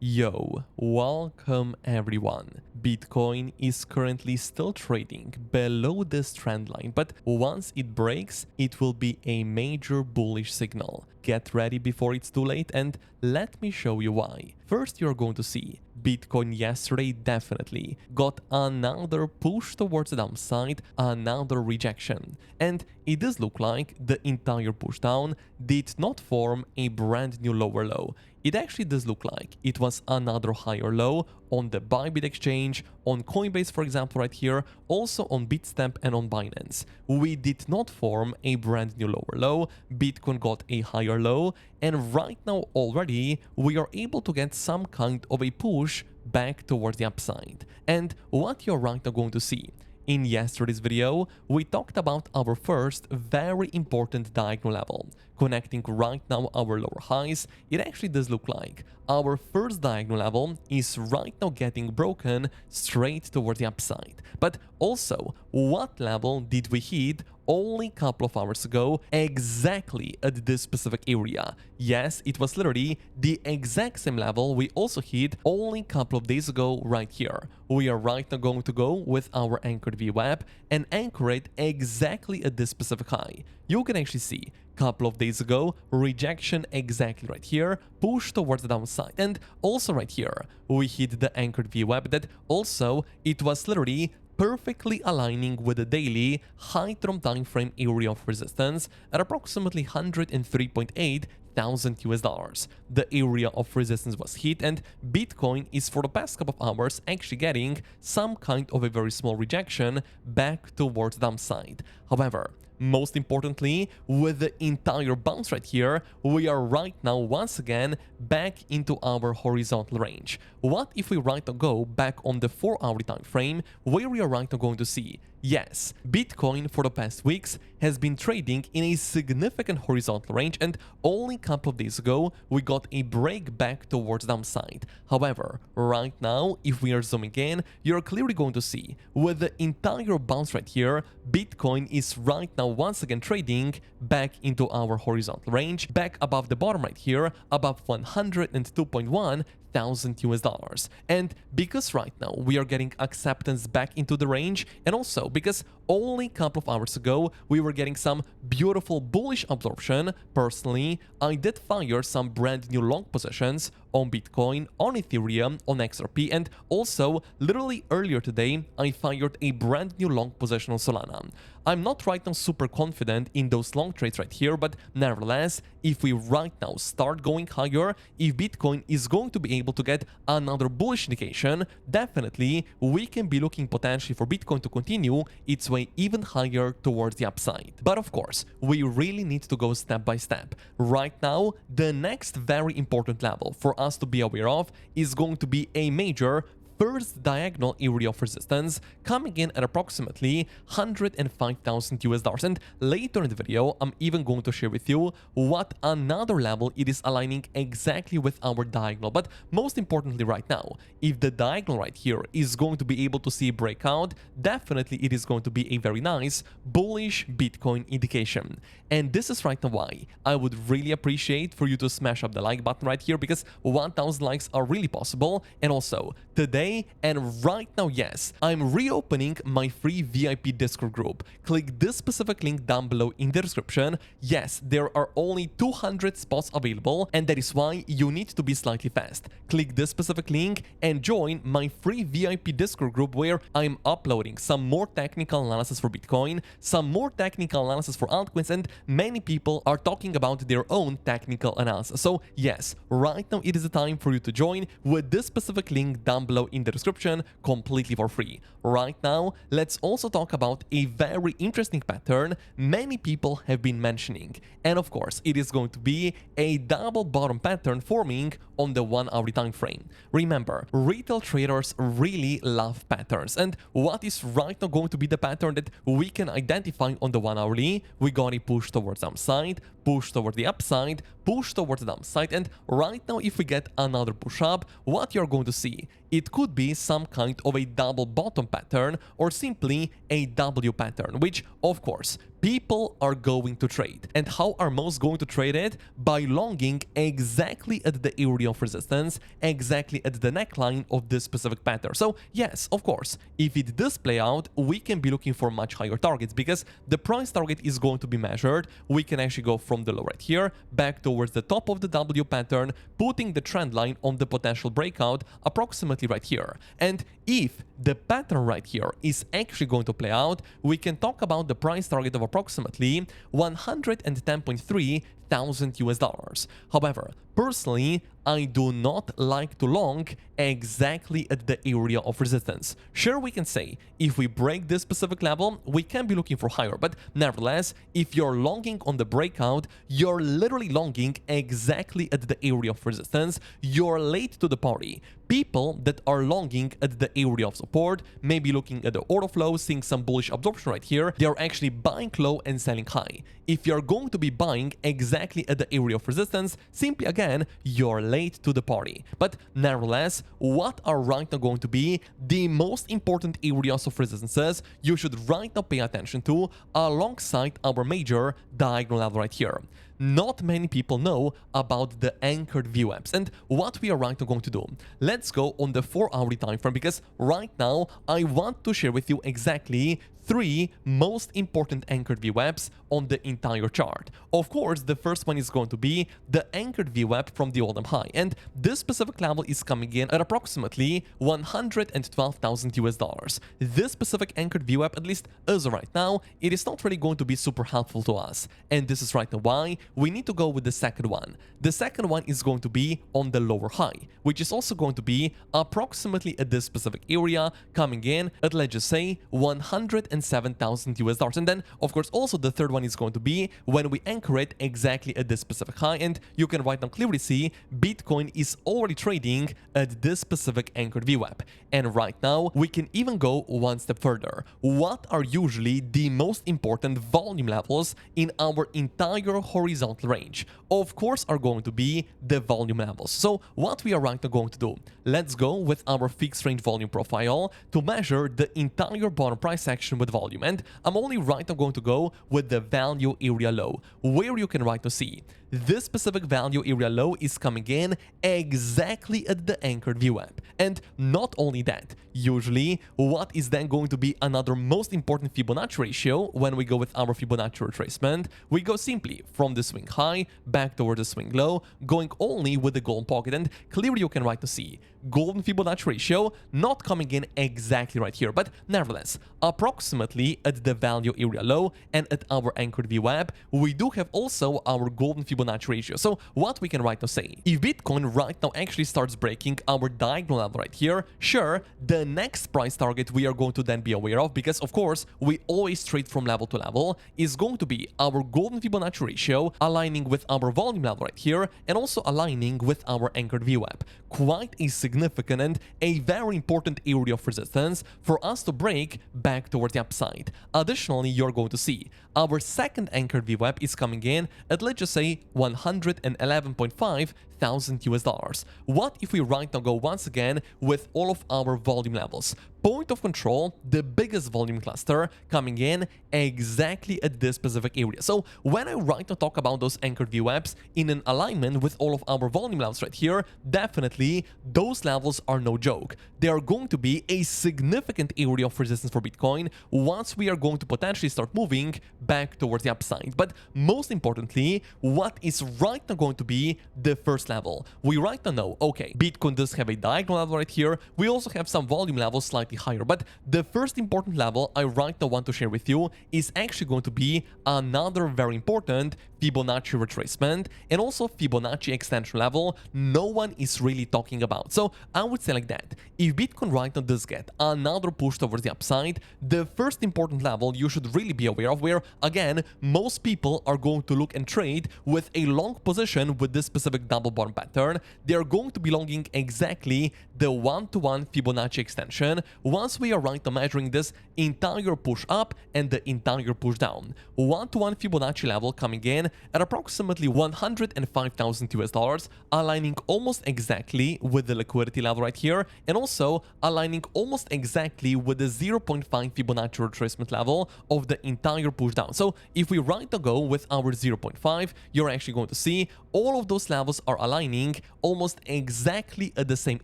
Yo, welcome everyone. Bitcoin is currently still trading below this trend line, but once it breaks, it will be a major bullish signal. Get ready before it's too late, and let me show you why. First, you're going to see Bitcoin yesterday definitely got another push towards the downside, another rejection. And it does look like the entire push down did not form a brand new lower low. It actually does look like it was another higher low on the Bybit exchange, on Coinbase for example right here, also on Bitstamp and on Binance. We did not form a brand new lower low, Bitcoin got a higher low, and right now already we are able to get some kind of a push back towards the upside. And what you're right now going to see, in yesterday's video, we talked about our first very important diagonal level, connecting right now our lower highs. It actually does look like our first diagonal level is right now getting broken straight towards the upside. But also, what level did we hit only a couple of hours ago exactly at this specific area? Yes, it was literally the exact same level we also hit only a couple of days ago right here. We are right now going to go with our anchored VWAP and anchor it exactly at this specific high. You can actually see couple of days ago, rejection exactly right here, push towards the downside. And also right here, we hit the anchored VWAP that also, it was literally perfectly aligning with the daily high-term time frame area of resistance at approximately 103.8 thousand US dollars. The area of resistance was hit, and Bitcoin is for the past couple of hours actually getting some kind of a very small rejection back towards the downside. However, most importantly, with the entire bounce right here, we are right now once again back into our horizontal range. What if we right now go back on the 4-hour time frame, where we are right now going to see, yes, Bitcoin for the past weeks has been trading in a significant horizontal range, and only a couple of days ago we got a break back towards downside. However, right now, if we are zooming in, you're clearly going to see with the entire bounce right here, Bitcoin is right now once again trading back into our horizontal range, back above the bottom right here, above 102.1 thousand US dollars. And because right now we are getting acceptance back into the range, and also because only a couple of hours ago we were getting some beautiful bullish absorption, personally I did fire some brand new long positions on Bitcoin, on Ethereum, on XRP, and also literally earlier today I fired a brand new long position on Solana. I'm not right now super confident in those long trades right here, but nevertheless, if we right now start going higher, if Bitcoin is going to be able to get another bullish indication, definitely we can be looking potentially for Bitcoin to continue its way even higher towards the upside. But of course, we really need to go step by step. Right now, the next very important level for us to be aware of is going to be a major first diagonal area of resistance coming in at approximately 105,000 US dollars. And later in the video, I'm even going to share with you what another level it is aligning exactly with our diagonal. But most importantly right now, if the diagonal right here is going to be able to see a breakout, definitely it is going to be a very nice bullish Bitcoin indication. And this is right now why I would really appreciate for you to smash up the like button right here, because 1,000 likes are really possible. And also today and right now, yes, I'm reopening my free VIP Discord group. Click this specific link down below in the description. Yes, there are only 200 spots available, and that is why you need to be slightly fast. Click this specific link and join my free VIP Discord group, where I'm uploading some more technical analysis for Bitcoin, some more technical analysis for altcoins, and many people are talking about their own technical analysis. So yes, right now it is the time for you to join with this specific link down below in the description, completely for free. Right now, let's also talk about a very interesting pattern many people have been mentioning. And of course, it is going to be a double bottom pattern forming on the 1-hour time frame. Remember, retail traders really love patterns. And what is right now going to be the pattern that we can identify on the 1-hourly? We got a push towards the downside, push toward the upside, push towards the downside, and right now if we get another push up, what you're going to see, it could be some kind of a double bottom pattern or simply a W pattern, which of course people are going to trade. And how are most going to trade it? By longing exactly at the area of resistance, exactly at the neckline of this specific pattern. So yes, of course, if it does play out, we can be looking for much higher targets because the price target is going to be measured. We can actually go from the low right here back towards the top of the W pattern, putting the trend line on the potential breakout approximately right here. And if the pattern right here is actually going to play out, we can talk about the price target of approximately 110.3 thousand US dollars. However, personally, I do not like to long exactly at the area of resistance. Sure, we can say if we break this specific level, we can be looking for higher, but nevertheless, if you're longing on the breakout, you're literally longing exactly at the area of resistance. You're late to the party. People that are longing at the area of support, maybe looking at the order flow, seeing some bullish absorption right here, they are actually buying low and selling high. If you're going to be buying exactly at the area of resistance, simply again, you're late to the party. But nevertheless, what are right now going to be the most important areas of resistances you should right now pay attention to alongside our major diagonal level right here? Not many people know about the anchored VWAPs and what we are right now going to do. Let's go on the 4-hourly time frame because right now I want to share with you exactly 3 most important anchored VWAPs on the entire chart. Of course, the first one is going to be the anchored VWAP from the all-time high, and this specific level is coming in at approximately 112,000 US dollars. This specific anchored VWAP, at least as of right now, it is not really going to be super helpful to us, and this is right now why we need to go with the second one. The second one is going to be on the lower high, which is also going to be approximately at this specific area, coming in at, let's just say, 107,000 US dollars. And then, of course, also the third one is going to be when we anchor it exactly at this specific high. And you can right now clearly see Bitcoin is already trading at this specific anchored VWAP. And right now, we can even go one step further. What are usually the most important volume levels in our entire horizontal range? Of course, are going to be the volume levels. So what we are right now going to do, let's go with our fixed range volume profile to measure the entire bottom price action with volume. And I'm only right now going to go with the value area low, where you can right now see this specific value area low is coming in exactly at the anchored VWAP. And not only that, usually what is then going to be another most important Fibonacci ratio when we go with our Fibonacci retracement, we go simply from the swing high back toward the swing low, going only with the golden pocket. And clearly you can right now see golden Fibonacci ratio not coming in exactly right here, but nevertheless, approximately at the value area low and at our anchored VWAP, we do have also our golden Fibonacci ratio. So what we can right now say, if Bitcoin right now actually starts breaking our diagonal level right here, sure, the next price target we are going to then be aware of, because of course we always trade from level to level, is going to be our golden Fibonacci ratio aligning with our volume level right here and also aligning with our anchored VWAP. Quite a significant and a very important area of resistance for us to break back towards the upside. Additionally, you're going to see our second anchored VWAP is coming in at, let's just say, 111.5 thousand US dollars. What if we right now go once again with all of our volume levels? Point of control, the biggest volume cluster coming in exactly at this specific area. So when I right now talk about those anchored VWAPs in an alignment with all of our volume levels right here, definitely those levels are no joke. They are going to be a significant area of resistance for Bitcoin once we are going to potentially start moving back towards the upside. But most importantly, what is right now going to be the first level? We right now know, okay, Bitcoin does have a diagonal level right here. We also have some volume levels slightly higher, but the first important level I right now want to share with you is actually going to be another very important Fibonacci retracement and also Fibonacci extension level no one is really talking about. So I would say like that, if Bitcoin right now does get another push towards the upside, the first important level you should really be aware of, where again most people are going to look and trade with a long position with this specific double bottom pattern, they are going to be longing exactly the 1-to-1 Fibonacci extension, once we are right now measuring this entire push up and the entire push down. 1-to-1 Fibonacci level coming in at approximately 105,000 US dollars, aligning almost exactly with the liquidity level right here, and also aligning almost exactly with the 0.5 Fibonacci retracement level of the entire push down. So if we right now go with our 0.5, you're actually going to see all of those levels are aligning almost exactly at the same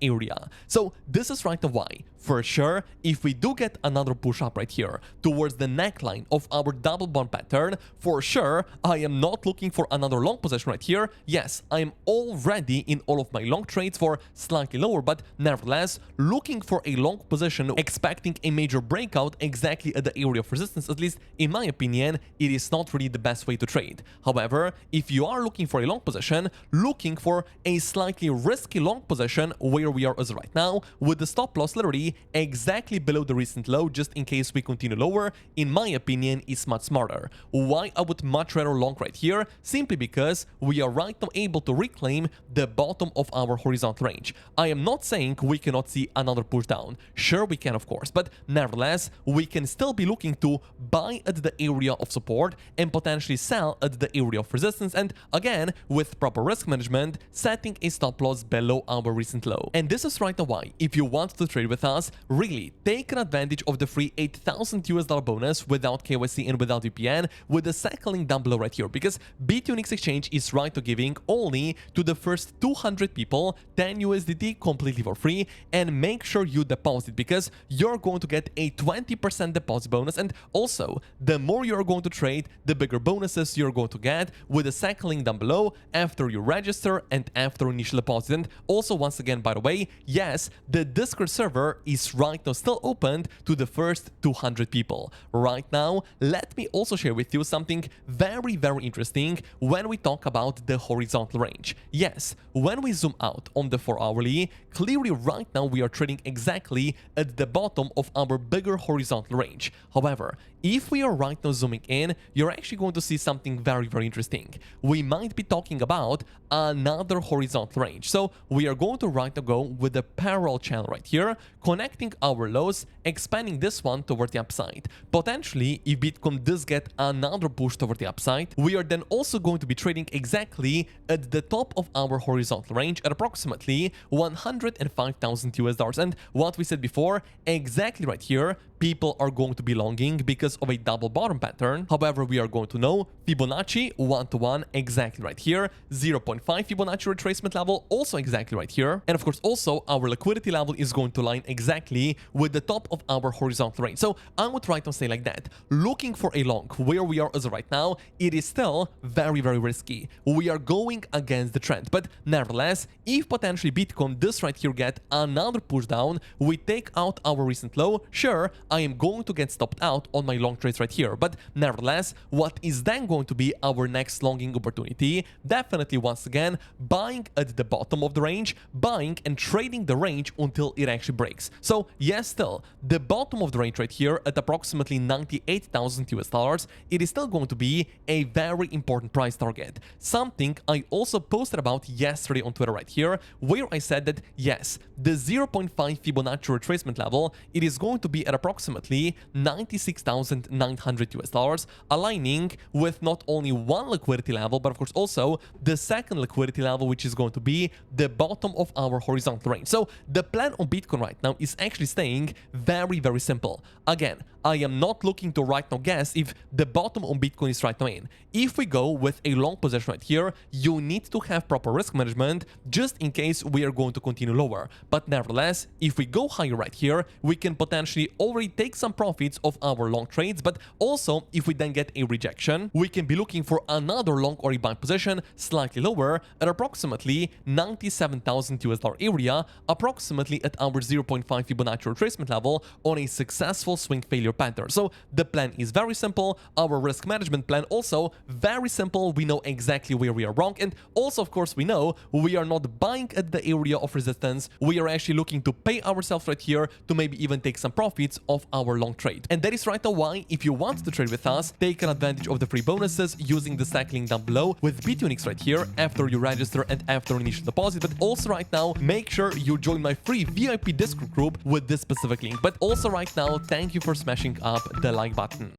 area. So this is right now why, for sure, if we do get another push up right here towards the neckline of our double bottom pattern, for sure, I am not looking for another long position right here. Yes, I am already in all of my long trades for slightly lower, but nevertheless, looking for a long position, expecting a major breakout exactly at the area of resistance, at least in my opinion, it is not really the best way to trade. However, if you are looking for a long position, looking for a slightly risky long position where we are as right now, with the stop loss literally exactly below the recent low, just in case we continue lower, in my opinion, is much smarter. Why I would much rather long right here? Simply because we are right now able to reclaim the bottom of our horizontal range. I am not saying we cannot see another push down. Sure, we can, of course, but nevertheless, we can still be looking to buy at the area of support and potentially sell at the area of resistance, and again, with proper risk management, setting a stop loss below our recent low. And this is right now why, if you want to trade with us, really take an advantage of the free 8,000 US dollar bonus without KYC and without VPN with the second link down below right here, because BTC Exchange is right to giving only to the first 200 people 10 USDT completely for free, and make sure you deposit because you're going to get a 20% deposit bonus, and also the more you're going to trade, the bigger bonuses you're going to get with the second link down below after you register and after initial deposit. And also, once again, by the way, yes, the Discord server is right now still opened to the first 200 people. Right now, let me also share with you something very, very interesting when we talk about the horizontal range. Yes, when we zoom out on the 4-hourly, clearly right now we are trading exactly at the bottom of our bigger horizontal range. However, if we are right now zooming in, you're actually going to see something very, very interesting. We might be talking about another horizontal range. So we are going to right now go with the parallel channel right here, connecting our lows, expanding this one toward the upside. Potentially, if Bitcoin does get another push toward the upside, we are then also going to be trading exactly at the top of our horizontal range at approximately 105,000 US dollars. And what we said before, exactly right here, people are going to be longing because of a double bottom pattern. However, we are going to know Fibonacci 1-to-1 exactly right here, 0.5 Fibonacci retracement level also exactly right here, and of course also our liquidity level is going to line exactly with the top of our horizontal range. So I would right now say like that, looking for a long where we are as of right now, it is still very, very risky. We are going against the trend, but nevertheless, if potentially Bitcoin does right here get another push down, we take out our recent low, sure, I am going to get stopped out on my long trades right here, but nevertheless, what is then going to be our next longing opportunity? Definitely, once again, buying at the bottom of the range, buying and trading the range until it actually breaks. So yes, still, the bottom of the range right here at approximately 98,000 US dollars, it is still going to be a very important price target. Something I also posted about yesterday on Twitter right here, where I said that yes, the 0.5 Fibonacci retracement level, it is going to be at approximately 96,900 US dollars, aligning with not only one liquidity level, but of course also the second liquidity level, which is going to be the bottom of our horizontal range. So the plan on Bitcoin right now is actually staying very, very simple. Again, I am not looking to right now guess if the bottom on Bitcoin is right now in. If we go with a long position right here, you need to have proper risk management just in case we are going to continue lower. But nevertheless, if we go higher right here, we can potentially already take some profits of our long trades. But also, if we then get a rejection, we can be looking for another long or a buy position slightly lower at approximately 97,000 US dollar area, approximately at our 0.5 Fibonacci retracement level on a successful swing failure pattern. So the plan is very simple. Our risk management plan also very simple. We know exactly where we are wrong, and also of course we know we are not buying at the area of resistance. We are actually looking to pay ourselves right here to maybe even take some profits of our long trade. And that is right now why, if you want to trade with us, take an advantage of the free bonuses using the stack link down below with BTC right here after you register and after initial deposit. But also right now, make sure you join my free VIP Discord group with with this specific link. But also right now, thank you for smashing up the like button.